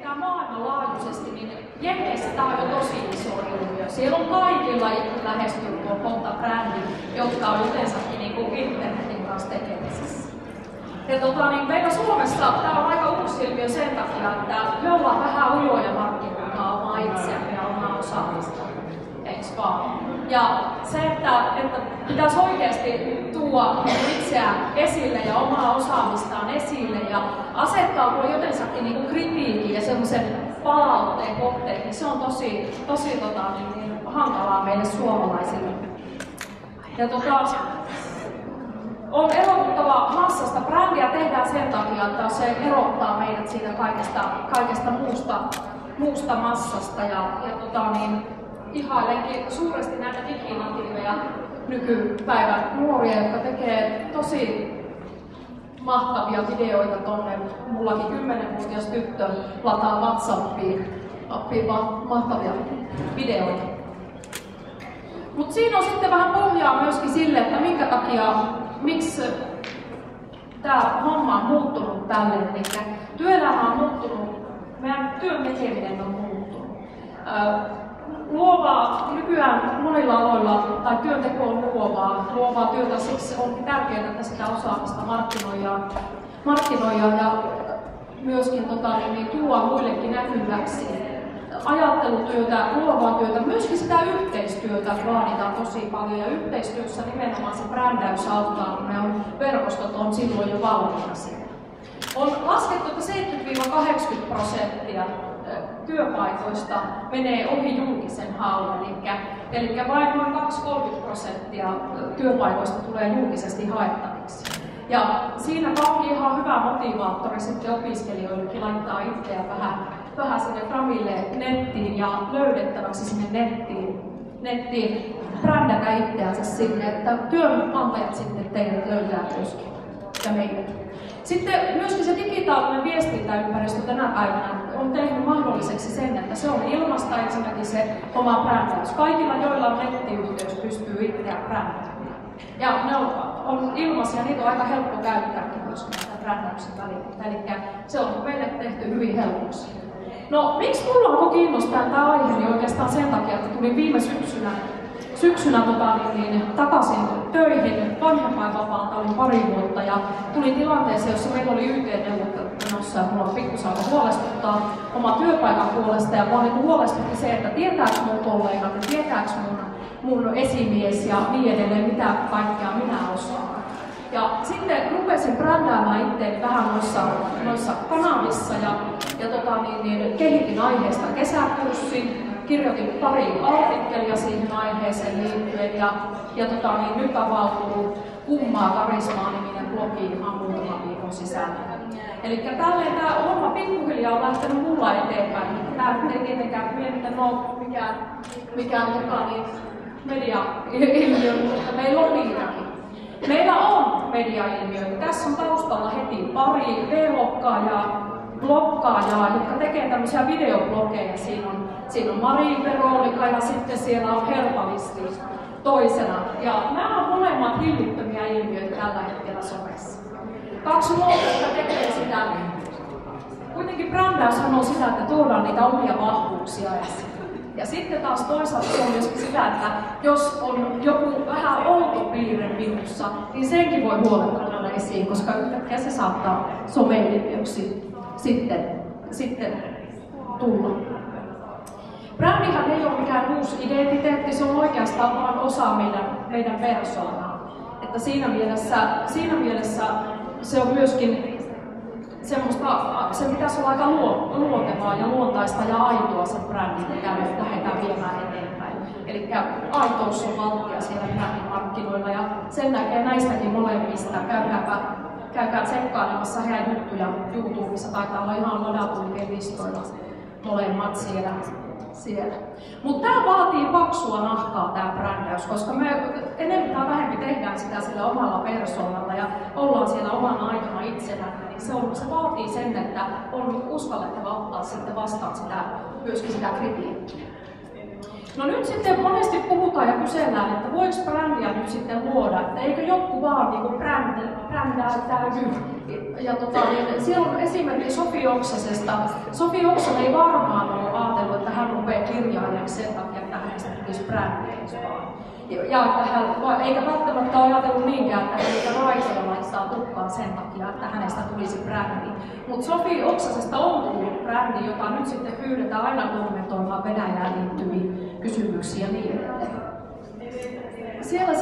mietitään maailmanlaajuisesti, niin Jenkeissä tämä on jo tosi iso ilmiö. Siellä on kaikilla lähestulkoon kohta brändit, jotka on yleensäkin niin internetin kanssa tekemisissä. Ja meillä Suomessa tämä on aika uusi ilmiö sen takia, että me ollaan vähän ujoja markkinoimaan omaa itseämme ja omaa osaamista. Eiks vaan? Ja se, että pitäisi oikeasti tuoda itseään esille ja omaa osaamistaan esille ja asettautua jotensakin niin kritiikin ja semmoisen palautteen kohteeksi, niin se on tosi hankalaa meille suomalaisille. Ja on erotuttava massasta. Brändiä tehdään sen takia, että se erottaa meidät siitä kaikesta muusta massasta. Ihailenkin suuresti näitä diginatiiveja nykypäivän nuoria, jotka tekee tosi mahtavia videoita tonne. Mullakin 10-vuotias tyttö lataa WhatsAppiin mahtavia videoita. Mutta siinä on sitten vähän pohjaa myöskin sille, että minkä takia, miksi tämä homma on muuttunut tälle. Eli työelämä on muuttunut, meidän työn tekeminen on muuttunut. Nykyään monilla aloilla tai työnteko on luovaa työtä, siksi on tärkeää, että sitä osaamista markkinoidaan ja myöskin tuoda muillekin näkyväksi. Ajattelutyötä, luovaa työtä, myöskin sitä yhteistyötä vaaditaan tosi paljon ja yhteistyössä nimenomaan se brändäys auttaa, kun ne verkostot on silloin jo valmiina siinä. On laskettu, että 70–80% työpaikoista menee ohi julkisen haun, eli vain noin 2–30% työpaikoista tulee julkisesti haettaviksi. Ja siinä onkin ihan hyvä motivaattori sitten opiskelijoillekin laittaa itseään vähän sinne Framille nettiin ja löydettäväksi sinne nettiin brändätä itseänsä sinne, että työnantajat sitten teidät löytää myöskin ja meidät. Sitten myöskin se digitaalinen viestintäympäristö tänä päivänä on tehnyt mahdolliseksi sen, että se on ilmaista ensinnäkin se oma brändäys. Kaikilla, joilla on nettiyhteys, pystyy itseään brändäämään. Ja ne on ilmaisia, niitä on aika helppo käyttääkin myöskin näitä brändäyksen välineitä. Eli se on meille tehty hyvin helpoksi. No, miksi mulla alkoi kiinnostaa tämä aihe, niin oikeastaan sen takia, että tulin viime syksynä takaisin töihin. Vanhempainvapaalta olin pari vuotta ja tulin tilanteeseen, jossa meillä oli YT-neuvottelut menossa ja mulla pikkusen alkoi huolestuttaa oma työpaikan puolesta ja mua huolestutti se, että tietääkö mun kollegat ja tietääkö mun esimies ja niin edelleen, mitä kaikkea minä osaan. Ja sitten rupesin brändäämään itseäni vähän noissa kanavissa ja kehitin aiheesta kesäkurssin, kirjoitin pari artikkelia siihen aiheeseen liittyen ja nyt avautuu Kummaa karismaa-niminen blogi ihan muutaman viikon sisällä. Eli tälleen tämä homma pikkuhiljaa on lähtenyt mulla eteenpäin. Tämä ei tietenkään mietitä mikään media-ilmiö, mutta meillä on niitäkin. Meillä on media-ilmiöitä. Tässä on taustalla heti pari V-lokkaa ja blokkaajaa, jotka tekee tämmöisiä videoblogeja. Siinä on Marie Veronika ja sitten siellä on Herbalisti toisena. Ja nämä on molemmat hillittömiä ilmiöitä tällä hetkellä somessa. Kaksi luokkaa tekee sitä. Kuitenkin brändäyshän on sitä, että tuodaan niitä omia vahvuuksia esiin. Ja sitten taas toisaalta se on myöskin sitä, että jos on joku vähän outo piirre minussa, niin senkin voi huolella esiin, koska yhtäkkiä se saattaa some-ilmiöksi sitten tulla. Brändihän ei ole mikään uusi identiteetti, se on oikeastaan vain osa meidän persoonaa. Että siinä mielessä se on myöskin semmoista, se pitäisi olla aika luontevaa ja luontaista ja aitoa sen brändin, mitä nyt lähdetään viemään eteenpäin. Eli aitous on valtia siellä brändimarkkinoilla ja sen näkee näistäkin molemmista. Käykää tsekkailemassa heidän juttuja YouTubessa, taitaa olla ihan ladatuimpien listoilla molemmat siellä. Mutta tämä vaatii paksua nahkaa tämä brändäys, koska me enemmän tai vähemmin tehdään sitä sillä omalla persoonalla ja ollaan siellä omana aitona itsenämme, niin se vaatii sen, että on uskallettava ottaa sitten vastaan myöskin sitä kritiikkiä. No nyt sitten monesti puhutaan ja kysellään, että voiko brändiä nyt sitten luoda, että eikö joku vaan niin brändäyttäydy. Niin siellä on esimerkki Sofi Oksasesta. Sofi Oksanen ei varmaan ole ajatellut, että hän rupeaa kirjailijaksi sen takia, että hänestä tulisi brändi. Ja että hän, eikä välttämättä ole ajatellut niinkään, että niitä raitoja laittaa tukkaan sen takia, että hänestä tulisi brändi. Mutta Sofi Oksasesta on tullut brändi, jota nyt sitten pyydetään aina kommentoimaan Venäjään liittyviin kysymyksiin ja niin edelleen. Siellä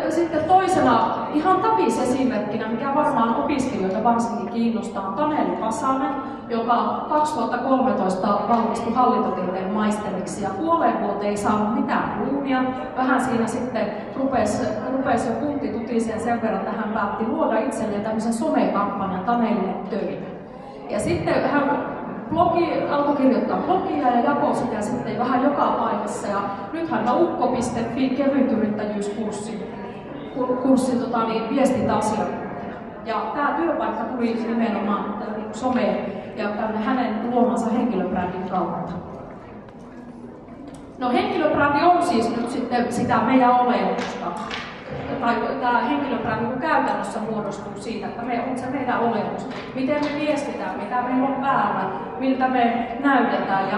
sitten toisena ihan tapis-esimerkkinä, mikä varmaan opiskelijoita varsinkin kiinnostaa, on Taneli Pasanen, joka 2013 valmistui hallintotieteen maisteriksi ja puoleen vuoteen ei saanut mitään duunia. Vähän siinä sitten rupesi jo puntti tutiseen sen verran, että hän päätti luoda itselleen tämmöisen somekampanjan Tanelille töitä. Ja sitten hän alkoi kirjoittaa blogia ja jakoi sitä sitten vähän joka paikassa. Ja nythän on ukko.fi kevytyrittäjyyskurssin viestintäasiantuntija. Ja tämä työpaikka tuli nimenomaan someen ja hänen luomansa henkilöbrändin kautta. No henkilöbrändi on siis nyt sitten sitä meidän olemusta. Tai tämä henkilöbrändi käytännössä muodostuu siitä, että on se meidän olemus. Miten me viestitään, mitä meillä on päällä, miltä me näytetään ja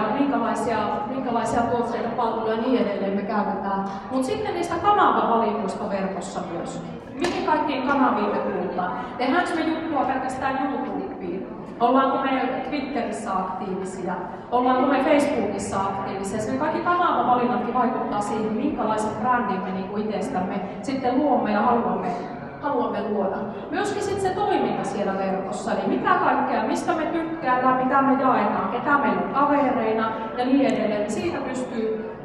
minkälaisia tuotteita, palveluja ja niin edelleen me käytetään. Mutta sitten niistä kanavavalikoista verkossa myös. Mihin kaikkiin kanaviin me kuullaan? Tehdäänkö me juttua pelkästään YouTubeen? Ollaanko me Twitterissä aktiivisia? Ollaanko me Facebookissa aktiivisia? Ne kaikki kanavavalinnatkin vaikuttaa siihen, minkälaisen brändin me niin itsestämme sitten luomme ja haluamme luoda. Myöskin sitten se toiminta siellä verkossa, eli mitä kaikkea, mistä me tykkäämme, mitä me jaetaan, ketä meillä on kavereina ja niin edelleen. Siitä pystyy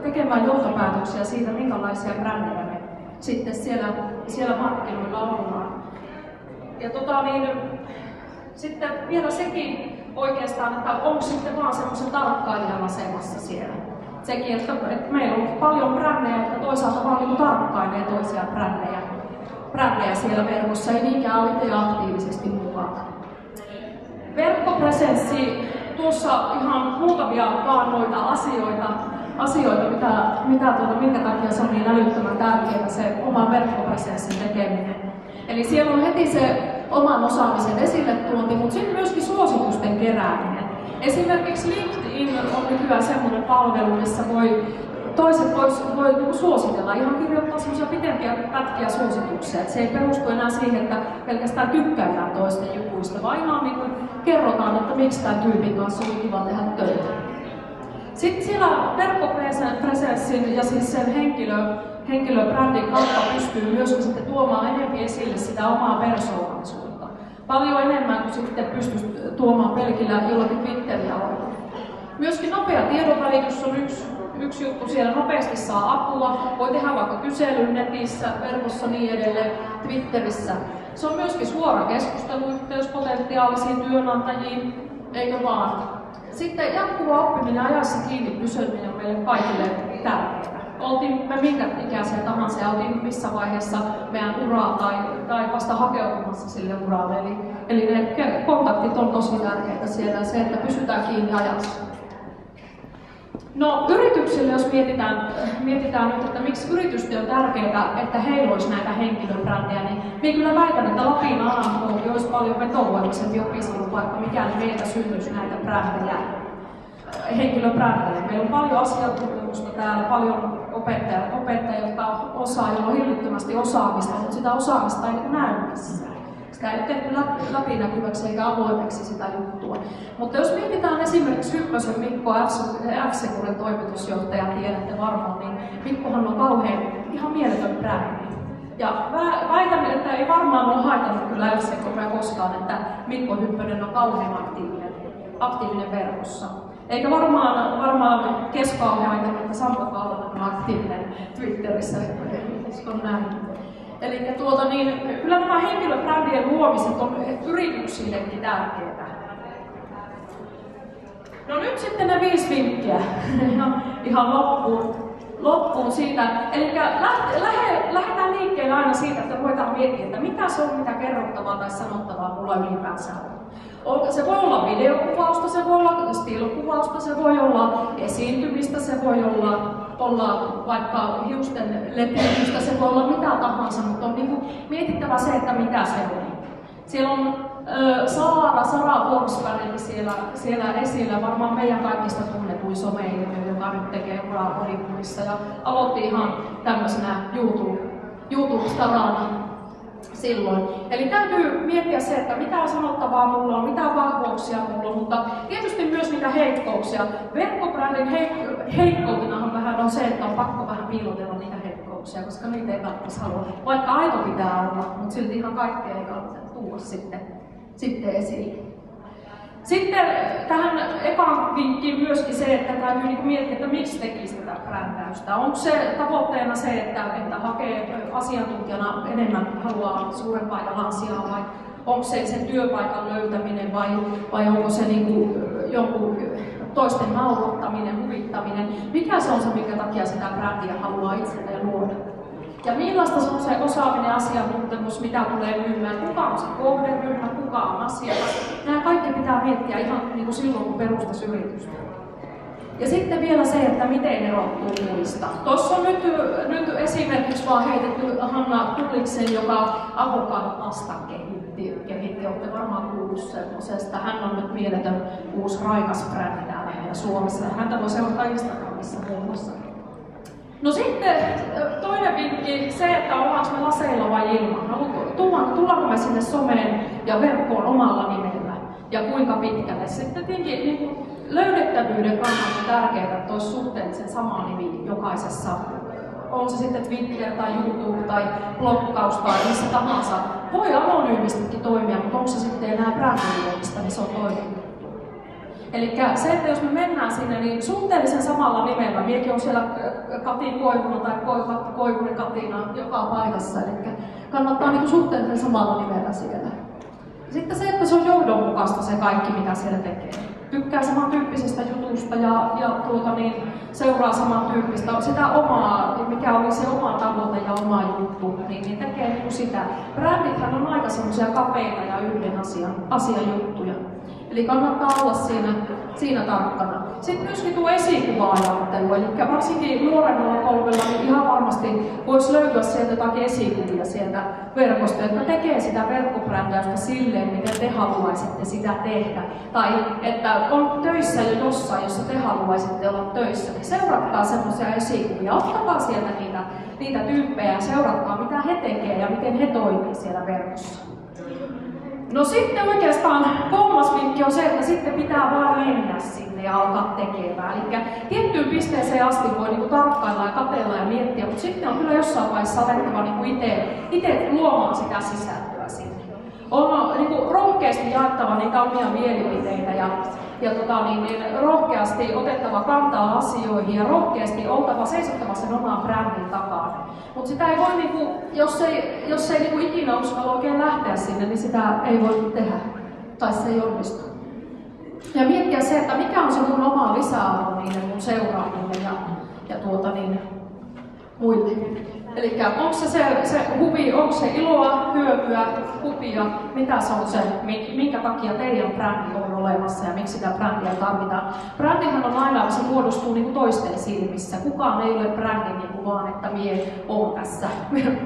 tekemään johtopäätöksiä siitä, minkälaisia brändejä me sitten siellä markkinoilla ollaan. Ja sitten vielä sekin oikeastaan, että onko sitten vaan semmoisen tarkkailijan asemassa siellä. Sekin, että meillä on paljon brändejä, jotka toisaalta vaan niin tarkkailee toisia brändejä siellä verkossa, ei niinkään ole itse aktiivisesti mukana. Verkkopresenssi, tuossa ihan muutamia vaan noita asioita minkä takia se on niin älyttömän tärkeää se oman verkkopresenssin tekeminen. Eli siellä on heti se oman osaamisen esille tuonti, mutta sitten myöskin suositusten kerääminen. Esimerkiksi LinkedIn on nykyään semmoinen palvelu, missä toiset voi suositella, ihan kirjoittaa semmoisia pitempiä pätkiä suosituksia. Et se ei perustu enää siihen, että pelkästään tykkäillään toisten jutuista, vaan ihan niin kuin kerrotaan, että miksi tämän tyypin kanssa on kiva tehdä töitä. Sitten siellä verkkopresenssin ja siis sen henkilöbrändin kautta pystyy myös sitten tuomaan enemmän esille sitä omaa persoonallisuutta. Paljon enemmän kuin sitten pystyisi tuomaan pelkillä jollakin Twitteriä. Myöskin nopea tiedonvälitys on yksi juttu. Siellä nopeasti saa apua. Voi tehdä vaikka kyselyn netissä, verkossa niin edelleen, Twitterissä. Se on myöskin suora keskusteluyhteys potentiaalisiin työnantajiin, eikö vaan? Sitten jatkuva oppiminen ajassa kiinni pysyminen on meille kaikille tärkeää. Oltiin me minkä ikäisiä tahansa ja oltiin missä vaiheessa meidän uraa tai vasta hakeutumassa sille uralle. Eli ne kontaktit on tosi tärkeitä siellä, se, että pysytään kiinni ajassa. No yrityksille, jos mietitään nyt, että miksi yritysten on tärkeää, että heillä olisi näitä henkilöbrändejä, niin minä kyllä väitän, että Lapin AMK olisi paljon vetovoimaisempi opiskelupaikka, mikäli meiltä syntyisi näitä brändejä, henkilöbrändejä. Meillä on paljon asiantuntemusta täällä, paljon opettajia, jotka osaa, joilla on hillittömästi osaamista, mutta sitä osaamista ei näy missään. Sitä ei ole tehty läpinäkyväksi eikä avoimeksi sitä juttua. Mutta jos mietitään esimerkiksi Hyppösen Mikko, F-Securen toimitusjohtaja, tiedätte varmaan, niin Mikkohan on kauhean ihan mieletön brändi. Ja väitän, että ei varmaan ole haitannut kyllä F-Securea koskaan, että Mikko Hyppönen on kauhean aktiivinen verkossa. Eikä varmaan keskauhean haitannut, että Sampo Kaulanen on aktiivinen Twitterissä, uskon näin. Eli kyllä nämä henkilöbrändien luomiset on yrityksillekin tärkeää. No nyt sitten ne 5 vinkkiä ihan loppuun siitä. Eli lähdetään liikkeelle aina siitä, että voidaan miettiä, että mitä se on, mitä kerrottavaa tai sanottavaa mulla ylipäänsä on. Se voi olla videokuvausta, se voi olla stilkuvausta, se voi olla esiintymistä, se voi olla vaikka hiusten lepiytystä, se voi olla mitä tahansa, mutta on mietittävä se, että mitä se on. Siellä on Sara Forsberg siellä esillä, varmaan meidän kaikista tunnetuin someilmiö, joka nyt tekee uraa Hollywoodissa ja aloitti ihan tämmöisenä YouTube-starana silloin. Eli täytyy miettiä se, että mitä sanottavaa mulla on, mitä vahvuuksia mulla on, mutta tietysti myös niitä heikkouksia. Verkkobrändin heikkoutenahan vähän on se, että on pakko vähän piilotella niitä heikkouksia, koska niitä ei välttämättä halua. Vaikka aito pitää olla, mutta silti ihan kaikkea ei kannata tuoda sitten esille. Sitten tähän ekaan vinkkiin myöskin se, että täytyy miettiä, että miksi tekisi tätä brändäystä. Onko se tavoitteena se, että hakee asiantuntijana enemmän, haluaa suuren paikan asiaa, vai onko se sen työpaikan löytäminen, vai onko se jonkun toisten naurattaminen, huvittaminen? Mikä se on se, minkä takia sitä brändiä haluaa itselleen luoda? Ja millaista se on se osaaminen, asiantuntemus, mitä tulee myymään, kuka on se kohderyhmä, kuka on asiakas. Nämä kaikki pitää miettiä ihan niin kuin silloin, kun perustaisi yritystä. Ja sitten vielä se, että miten erottuu muista. Tuossa on nyt esimerkiksi vaan heitetty Hanna Kulliksen, joka avokadopasta kehitti. Olette varmaan kuullut semmoisesta. Hän on nyt mieletön uusi raikas brändi täällä meillä Suomessa. Häntä voi seurata Instagramissa muun muassa. No sitten toinen vinkki, se, että ollaanko me laseilla vai ilman. Tullaanko me sinne someen ja verkkoon omalla nimellä ja kuinka pitkälle. Sitten tietenkin niin löydettävyyden kannalta on tärkeää, että olisi suhteellisen sama nimi jokaisessa. On se sitten Twitter tai YouTube tai bloggaus tai missä tahansa. Voi anonyymistikin toimia, mutta onko se sitten enää brändilistä, niin se on toiminut. Eli se, että jos me mennään sinne, niin suhteellisen samalla nimellä, minäkin on siellä Katin Koivuna tai Koivunen Katina joka paikassa, eli kannattaa niin suhteellisen samalla nimellä siellä. Sitten se, että se on johdonmukaista se kaikki, mitä siellä tekee. Tykkää samantyyppisestä jutusta ja seuraa samantyyppistä, sitä omaa, mikä oli se oma tavoite ja oma juttu, niin tekee niin sitä. Brändithän on aika semmoisia kapeita ja yhden asian juttuja. Eli kannattaa olla siinä tarkkana. Sitten myöskin tuo esikuva-ajattelu, eli varsinkin nuoremmalla polvella niin ihan varmasti voisi löytyä sieltä jotakin esikuvia sieltä verkosta, jotka tekee sitä verkkobrändäystä silleen, miten te haluaisitte sitä tehdä. Tai että on töissä jo jossain, jossa te haluaisitte olla töissä, niin seuratkaa semmoisia esikuvia, ottakaa sieltä niitä tyyppejä ja seuratkaa, mitä he tekevät ja miten he toimii siellä verkossa. No sitten oikeastaan kolmas vinkki on se, että sitten pitää vaan mennä sinne ja alkaa tekemään. Eli tiettyyn pisteeseen asti voi tarkkailla ja katsella ja miettiä, mutta sitten on kyllä jossain vaiheessa alettava itse luomaan sitä sisältöä sinne. On rohkeasti jaettava niitä omia mielipiteitä ja rohkeasti otettava kantaa asioihin ja rohkeasti oltava seisottava sen oman brändin takana. Mutta sitä ei voi, jos ei ikinä uskalla oikein lähteä sinne, niin sitä ei voi tehdä. Tai se ei onnistu. Ja miettiä se, että mikä on se mun oma lisäarvo niille mun seuraajille ja muille. Eli onko se huvi, onko se iloa, hyötyä, hupia, mitä se on se, minkä takia teidän brändi on olemassa ja miksi sitä brändiä tarvitaan. Brändihän on aina, se muodostuu toisten silmissä. Kukaan ei ole brändi vaan, että mie oon tässä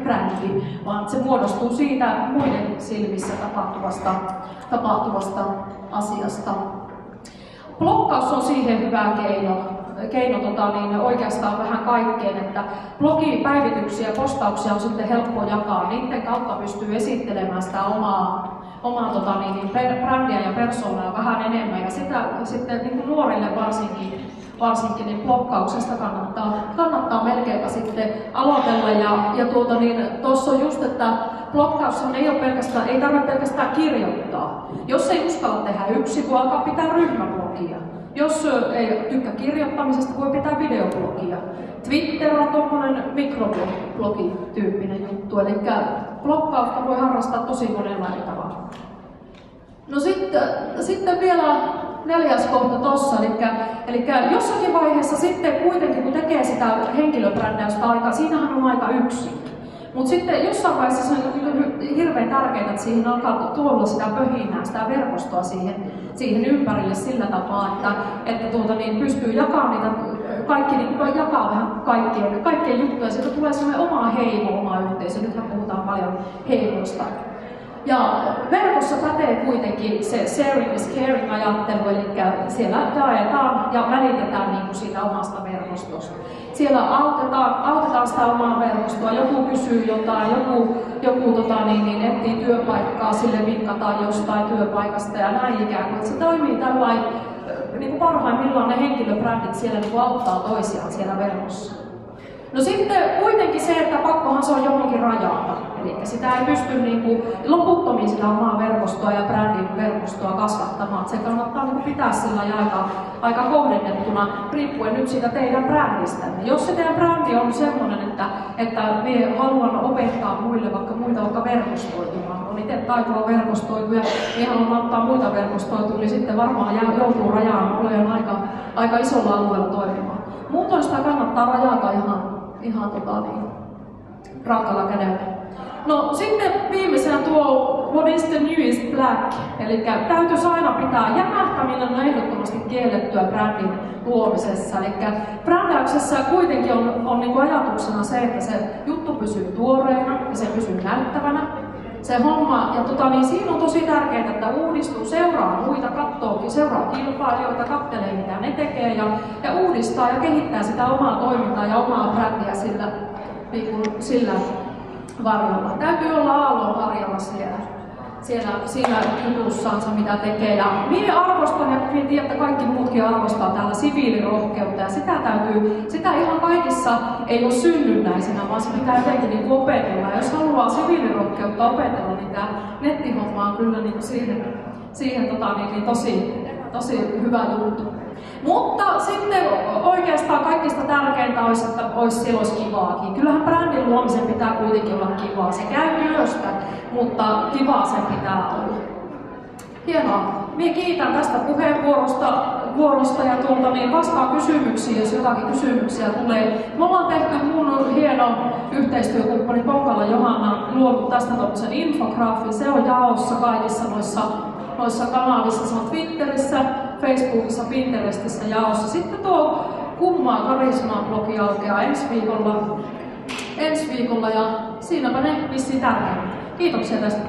brändi, vaan se muodostuu siitä muiden silmissä tapahtuvasta asiasta. Bloggaus on siihen hyvä keino oikeastaan vähän kaikkeen, että blogipäivityksiä ja postauksia on sitten helppo jakaa. Niiden kautta pystyy esittelemään sitä omaa brändiä ja persoonaa vähän enemmän. Ja sitä sitten nuorille varsinkin niin bloggauksesta kannattaa melkeinpä sitten aloitella. Ja tuossa on just, että bloggaushan ei tarvitse pelkästään kirjoittaa. Jos ei uskalla tehdä yksin, voi alkaa pitää ryhmäblogia. Jos ei tykkää kirjoittamisesta, voi pitää videoblogia. Twitter on tuommoinen mikroblogityyppinen juttu, eli bloggausta voi harrastaa tosi monella eri tavalla. No sitten vielä 4. kohta tossa, eli jossakin vaiheessa sitten kuitenkin, kun tekee sitä henkilöbrändäystä aikaa, siinähän on aika yksin. Mutta sitten jossain vaiheessa se on hirveän tärkeää, että siihen alkaa tuolla sitä pöhinää, sitä verkostoa siihen ympärille sillä tapaa, että pystyy jakamaan niitä jakaa vähän kaikkien juttuja. Sieltä tulee sellainen oma heimo, oma yhteisö. Nythän puhutaan paljon heimoista. Ja verkossa pätee kuitenkin se sharing is caring -ajattelu, eli siellä jaetaan ja välitetään niin kuin siitä omasta verkostosta. Siellä autetaan sitä omaa verkostoa, joku kysyy jotain, joku etsii työpaikkaa, sille vinkataan jostain työpaikasta ja näin ikään kuin. Se toimii tällainen, niin kuin parhaimmillaan ne henkilöbrändit siellä niin kuin auttaa toisiaan siellä verkossa. No sitten kuitenkin se, että pakkohan se on johonkin rajata. Eli sitä ei pysty niin kuin loputtomiin sitä omaa verkostoa ja brändin verkostoa kasvattamaan. Se kannattaa niin kuin pitää sillä aika kohdennettuna, riippuen nyt siitä teidän brändistä. Jos se teidän brändi on semmoinen, että me haluan opettaa muille vaikka verkostoitumaan, on itse taitoa verkostoituja, ja haluan auttaa muita verkostoituja, niin sitten varmaan joutuu rajaan olemaan aika isolla alueella toimimaan. Muutoin sitä kannattaa rajata ihan rankalla kädellä. No sitten viimeisenä tuo What is the new is black? Eli täytyisi aina pitää jämähtäminen on ehdottomasti kiellettyä brändin luomisessa. Eli brändäyksessä kuitenkin on niin kuin ajatuksena se, että se juttu pysyy tuoreena ja se pysyy näyttävänä. Se homma, ja siinä on tosi tärkeää, että uudistuu, seuraa muita, seuraa kilpailijoita, katselee mitä ne tekee ja uudistaa ja kehittää sitä omaa toimintaa ja omaa brändiä sillä varjolla. Täytyy olla aallonharjalla siinä jutussaansa mitä tekee. Ja minä arvostan, ja minä tiedän, että kaikki muutkin arvostaa täällä siviilirohkeutta, ja sitä ihan kaikissa ei ole synnynnäisenä, vaan se pitää jotenkin niin opetella. Ja jos haluaa siviilirohkeutta opetella, niin tämä nettihomma on kyllä niin siihen tosi hyvä juttu. Mutta sitten oikeastaan kaikista tärkeintä olisi, että olisi kivaakin. Kyllähän brändin luomisen pitää kuitenkin olla kivaa. Se käy työstä, mutta kivaa sen pitää olla. Hienoa. Minä kiitän tästä puheenvuorosta ja vastaan kysymyksiin, jos jotakin kysymyksiä tulee. Me ollaan tehty mun hieno yhteistyökumppani Ponkala Johanna luonut tästä tuollaisen infograafin. Se on jaossa kaikissa noissa kanavissa, se on Twitterissä, Facebookissa, Pinterestissä jaossa. Sitten tuo Kummaa Karismaa-blogi aukeaa ensi viikolla ja siinäpä ne vissiin tärkeimmät. Kiitoksia tästä.